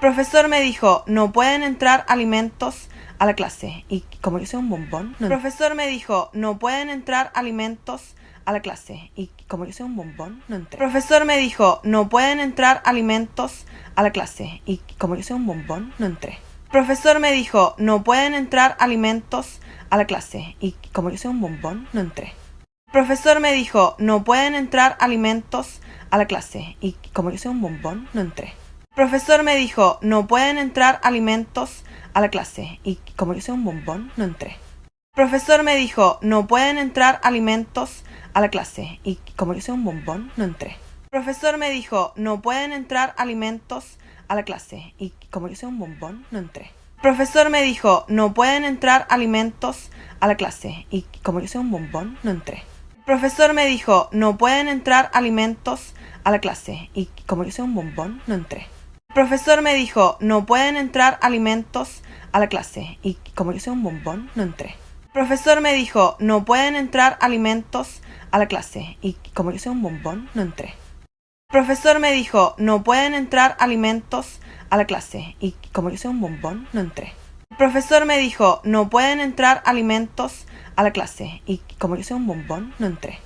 Profesor me dijo, no pueden entrar alimentos a la clase. Y como yo soy un bombón, no. Profesor me dijo, no pueden entrar alimentos a la clase. Y como yo soy un bombón, no entré. Profesor me dijo, no pueden entrar alimentos a la clase. Y como yo soy un bombón, no entré. Profesor me dijo, no pueden entrar alimentos a la clase. Y como yo soy un bombón, no entré. Profesor me dijo, no pueden entrar alimentos a la clase. Y como yo soy un bombón, no entré. Profesor me dijo, no pueden entrar alimentos a la clase. Y como yo soy un bombón, no entré. Profesor me dijo, no pueden entrar alimentos a la clase. Y como yo soy un bombón, no entré. Profesor me dijo, no pueden entrar alimentos a la clase. Y como yo soy un bombón, no entré. Profesor me dijo, no pueden entrar alimentos a la clase. Y como yo soy un bombón, no entré. Profesor me dijo, no pueden entrar alimentos a la clase. Y como yo soy un bombón, no entré. Profesor me dijo, no pueden entrar alimentos a la clase. Y como yo soy un bombón, no entré. Profesor me dijo, no pueden entrar alimentos a la clase. Y como yo soy un bombón, no entré. Profesor me dijo, no pueden entrar alimentos a la clase. Y como yo soy un bombón, no entré. Profesor me dijo, no pueden entrar alimentos a la clase. Y como yo soy un bombón, no entré.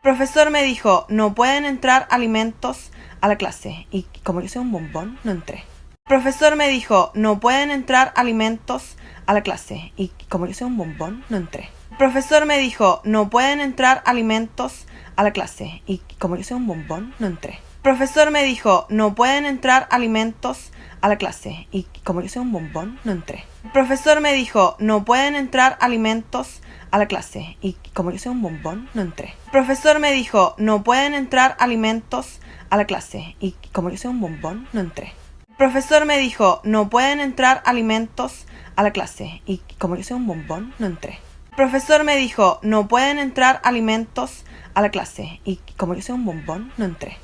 Profesor me dijo, no pueden entrar alimentos a la clase. Y como yo soy un bombón, no entré. Profesor me dijo, no pueden entrar alimentos a la clase. Y como yo soy un bombón, no entré. Profesor me dijo, no pueden entrar alimentos a la clase. Y como yo soy un bombón, no entré. Profesor me dijo, no pueden entrar alimentos a la clase. Y como yo soy un bombón, no entré. Profesor me dijo, no pueden entrar alimentos a la clase. Y como yo soy un bombón, no entré. Profesor me dijo, no pueden entrar alimentos a la clase. Y como yo soy un bombón, no entré. Profesor me dijo, no pueden entrar alimentos a la clase. Y como yo soy un bombón, no entré. Profesor me dijo, no pueden entrar alimentos a la clase. Y como yo soy un bombón, no entré.